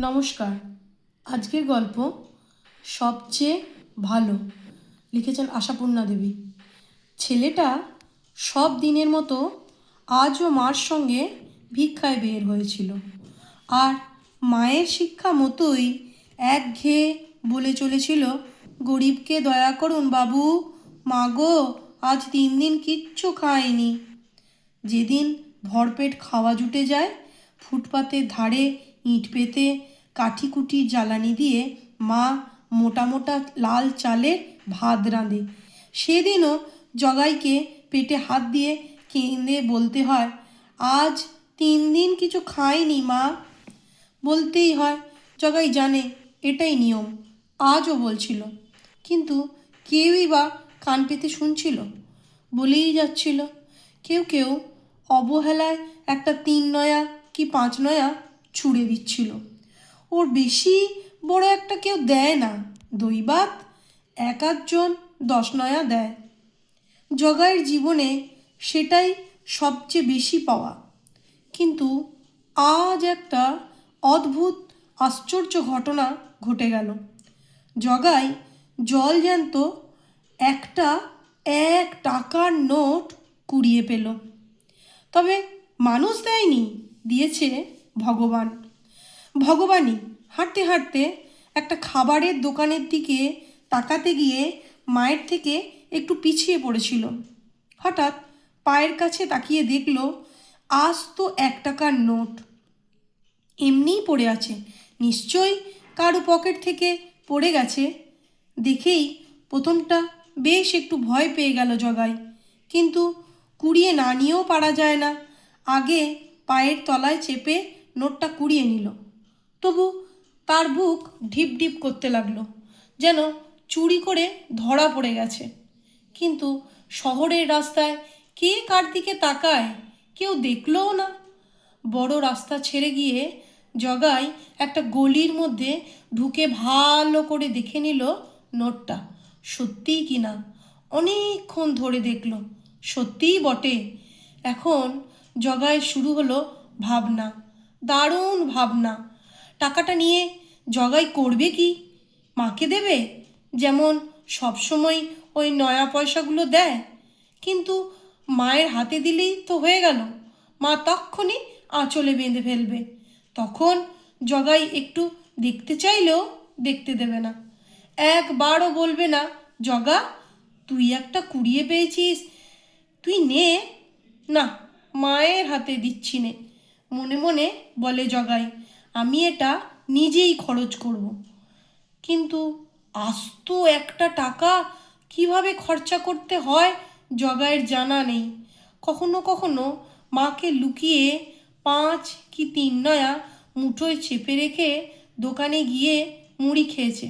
নমস্কার। আজকের গল্প সবচেয়ে ভালো, লিখেছেন আশাপূর্ণা দেবী। ছেলেটা সব দিনের মতো আজও মার সঙ্গে ভিক্ষায় বের হয়েছিল, আর মায়ের শিক্ষা মতোই একঘেয়ে বলে চলেছিল, গরিবকে দয়া করুন বাবু, মা গো আজ 3 দিন কিচ্ছু খায়নি। যেদিন ভরপেট খাওয়া জুটে যায়, ফুটপাতের ধারে ইট পেতে কাঠিকুটির জ্বালানি দিয়ে মা মোটা মোটা লাল চালের ভাত রাঁধে, সেদিনও জগাইকে পেটে হাত দিয়ে কেঁদে বলতে হয়, আজ 3 দিন কিছু খায়নি মা। বলতেই হয়, জগাই জানে এটাই নিয়ম, আজও বলছিল, কিন্তু কেউই বা কান পেতে শুনছিল। বলেই যাচ্ছিল। কেউ কেউ অবহেলায় একটা 3 নয়া কি 5 নয়া ছুঁড়ে দিচ্ছিল। ওর বেশি বড় একটা কেউ দেয় না, দৈবাত 1-8জন 10 নয়া দেয়। জগাইয়ের জীবনে সেটাই সবচেয়ে বেশি পাওয়া। কিন্তু আজ একটা অদ্ভুত আশ্চর্য ঘটনা ঘটে গেল। জগাই জলজ্যান্ত একটা 1 টাকার নোট কুড়িয়ে পেল। তবে মানুষ দেয়নি, দিয়েছে ভগবান। ভগবানই হাঁটতে হাঁটতে একটা খাবারের দোকানের দিকে তাকাতে গিয়ে মায়ের থেকে একটু পিছিয়ে পড়েছিল। হঠাৎ পায়ের কাছে তাকিয়ে দেখল আস্ত 1 টাকার নোট এমনিই পড়ে আছে। নিশ্চয়ই কারো পকেট থেকে পড়ে গেছে। দেখেই প্রথমটা বেশ একটু ভয় পেয়ে গেল জগাই, কিন্তু কুড়িয়ে না নিয়েও পারা যায় না। আগে পায়ের তলায় চেপে নোটটা কুড়িয়ে নিল। তবু তার বুক ঢিপ ঢিপ করতে লাগলো, যেন চুরি করে ধরা পড়ে গেছে। কিন্তু শহরের রাস্তায় কে কার দিকে তাকায়, কেউ দেখলও না। বড় রাস্তা ছেড়ে গিয়ে জগাই একটা গলির মধ্যে ঢুকে ভালো করে দেখে নিল নোটটা সত্যিই কিনা। অনেকক্ষণ ধরে দেখল, সত্যিই বটে। এখন জগাইয়ের শুরু হলো ভাবনা, দারুণ ভাবনা। টাকাটা নিয়ে জগাই করবে কি? মাকে দেবে, যেমন সবসময় ওই নয়া পয়সাগুলো দেয়। কিন্তু মায়ের হাতে দিলেই তো হয়ে গেল, মা তক্ষুনি আঁচলে বেঁধে ফেলবে। তখন জগাই একটু দেখতে চাইলেও দেখতে দেবে না। একবারও বলবে না, জগা তুই একটা কুড়িয়ে পেয়েছিস, তুই নে। না, মায়ের হাতে দিচ্ছি নে। মনে মনে বলে জগাই, আমি এটা নিজেই খরচ করব। কিন্তু আস্ত 1 টাকা কিভাবে খরচা করতে হয় জগাইয়ের জানা নেই। কখনো কখনো মাকে লুকিয়ে 5 কি 3 নয়া মুঠোয় চেপে রেখে দোকানে গিয়ে মুড়ি খেয়েছে।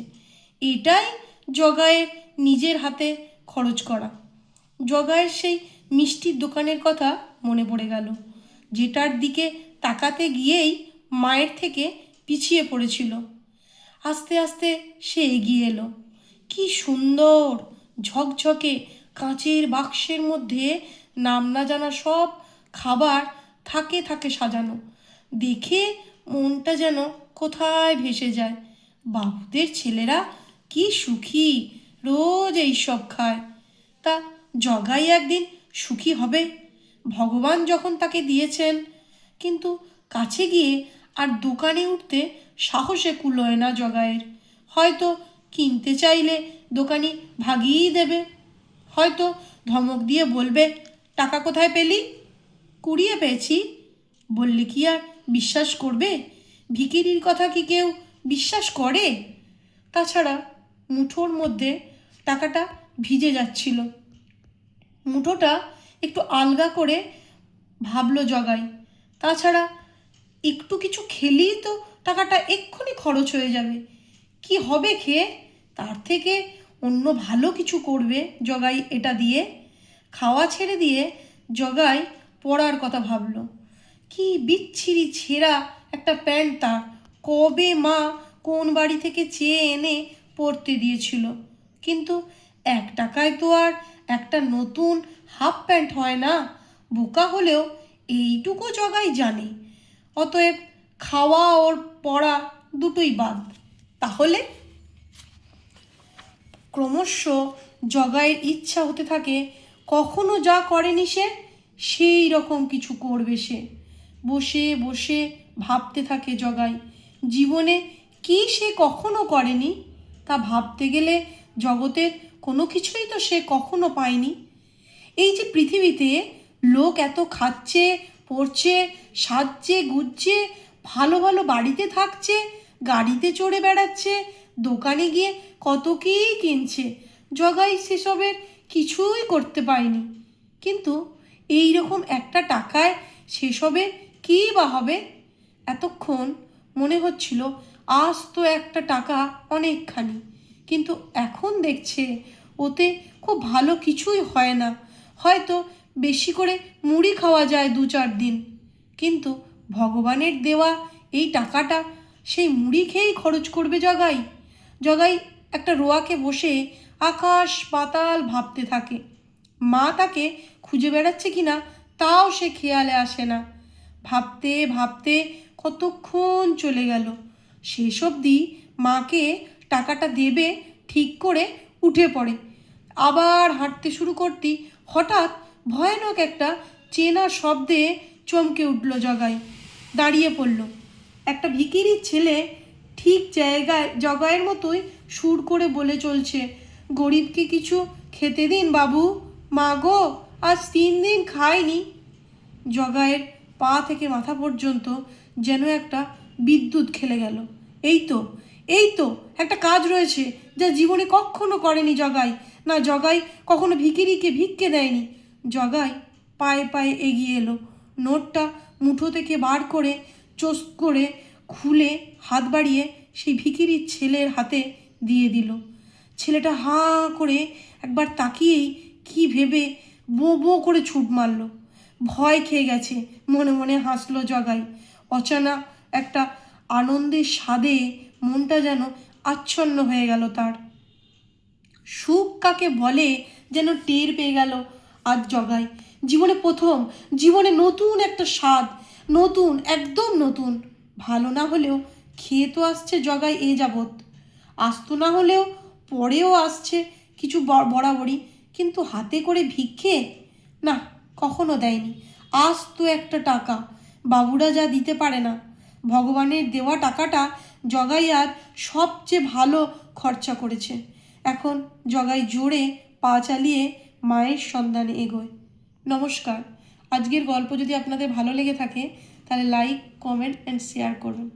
এটাই জগাইয়ের নিজের হাতে খরচ করা। জগাইয়ের সেই মিষ্টির দোকানের কথা মনে পড়ে গেল, যেটার দিকে তাকাতে গিয়েই মায়ের থেকে পিছিয়ে পড়েছিল। আস্তে আস্তে সে এগিয়ে এলো। কি সুন্দর ঝকঝকে কাঁচের বাক্সের মধ্যে নাম না জানা সব খাবার থাকে থাকে সাজানো। দেখে মনটা যেন কোথায় ভেসে যায়। বাবুদের ছেলেরা কি সুখী, রোজ এই সব খায়। তা জগাই একদিন সুখী হবে, ভগবান যখন তাকে দিয়েছেন। কিন্তু কাছে গিয়ে আর দোকানে উঠতে সাহসে কুলোয় না জগাইয়ের। হয়তো কিনতে চাইলে দোকানি ভাগিয়েই দেবে, হয়তো ধমক দিয়ে বলবে, টাকা কোথায় পেলি? কুড়িয়ে পেয়েছি বললে কি আর বিশ্বাস করবে? ভিখিরির কথা কি কেউ বিশ্বাস করে? তাছাড়া মুঠোর মধ্যে টাকাটা ভিজে যাচ্ছিল। মুঠোটা একটু আলগা করে ভাবলো জগাই, তাছাড়া একটু কিছু খেলেই তো টাকাটা এক্ষুনি খরচ হয়ে যাবে। কি হবে খেয়ে? তার থেকে অন্য ভালো কিছু করবে জগাই এটা দিয়ে। খাওয়া ছেড়ে দিয়ে জগাই পড়ার কথা ভাবলো। কি বিচ্ছিরি ছেঁড়া একটা প্যান্ট তার, কবে মা কোন বাড়ি থেকে চেয়ে এনে পরতে দিয়েছিল। কিন্তু 1 টাকায় তো আর একটা নতুন হাফ প্যান্ট হয় না। বোকা হলেও এইটুকু জগাই জানে। অতএব খাওয়া ওর পড়া দুটোই বাদ। তাহলে ক্রমশ জগাইয়ের ইচ্ছা হতে থাকে কখনো যা করেনি সে সেই রকম কিছু করবে সে। বসে বসে ভাবতে থাকে জগাই, জীবনে কি সে কখনো করেনি তা ভাবতে গেলে জগতের কোনো কিছুই তো সে কখনো পায়নি। এই যে পৃথিবীতে লোক এত খাচ্ছে, পড়ছে, সাজছে, গুজছে, ভালো ভালো বাড়িতে থাকছে, গাড়িতে চড়ে বেড়াচ্ছে, দোকানে গিয়ে কত কী কিনছে, জগাই সেসবের কিছুই করতে পায়নি। কিন্তু এই রকম একটা টাকায় সেসবের কী বা হবে? এতক্ষণ মনে হচ্ছিল আজ তো একটা টাকা অনেকখানি, কিন্তু এখন দেখছে ওতে খুব ভালো কিছুই হয় না। হয়তো বেশি করে মুড়ি খাওয়া যায় 2-4 দিন, কিন্তু ভগবানের দেওয়া এই টাকাটা সেই মুড়ি খেয়েই খরচ করবে জগাই। জগাই একটা রোয়াকে বসে আকাশ পাতাল ভাবতে থাকে। মা তাকে খুঁজে বেড়াচ্ছে কিনা তাও সে খেয়ালে আসে না। ভাবতে ভাবতে কতক্ষণ চলে গেল। শেষ অবধি মাকে টাকাটা দেবে ঠিক করে উঠে পড়ে। আবার হাঁটতে শুরু করতেই হঠাৎ ভয়ানক একটা চেনা শব্দে চমকে উঠল জগাই। দাঁড়িয়ে পড়ল। একটা ভিখিরির ছেলে ঠিক জায়গায় জগাইয়ের মতোই সুর করে বলে চলছে, গরিবকে কিছু খেতে দিন বাবু। মা গো, আজ 3 দিন খাইনি। জগাইয়ের পা থেকে মাথা পর্যন্ত যেন একটা বিদ্যুৎ খেলে গেল। এই তো একটা কাজ রয়েছে যা জীবনে কখনো করেনি জগাই। না, জগাই কখনো ভিখিরিকে ভিক্ষে দেয়নি। জগাই পায়ে পায়ে এগিয়ে এলো, নোটটা মুঠো থেকে বার করে চোস করে খুলে হাত বাড়িয়ে সেই ভিখিরির ছেলের হাতে দিয়ে দিল। ছেলেটা হাঁ করে একবার তাকিয়েই কি ভেবে বো বো করে ছুট মারল। ভয় খেয়ে গেছে, মনে মনে হাসলো জগাই। অচানা একটা আনন্দের স্বাদে মনটা যেন আচ্ছন্ন হয়ে গেল তার। সুখ কাকে বলে যেন টের পেয়ে গেল আজ জগাই। জীবনে প্রথম, জীবনে নতুন একটা স্বাদ, নতুন, একদম নতুন। ভালো না হলেও খেয়ে তো আসছে জগাই এ যাবৎ, আসতো না হলেও পরেও আসছে কিছু বরাবরই, কিন্তু হাতে করে ভিক্ষে না, কখনো দেয়নি। আজ তো একটা টাকা, বাবুরা যা দিতে পারে না, ভগবানের দেওয়া টাকাটা জগাই আর সবচেয়ে ভালো খরচা করেছে। এখন জগাই জোরে পা চালিয়ে মায়ের সন্ধানে এগোয়। নমস্কার। আজকের গল্প যদি আপনাদের ভালো লেগে থাকে তাহলে লাইক, কমেন্ট অ্যান্ড শেয়ার করুন।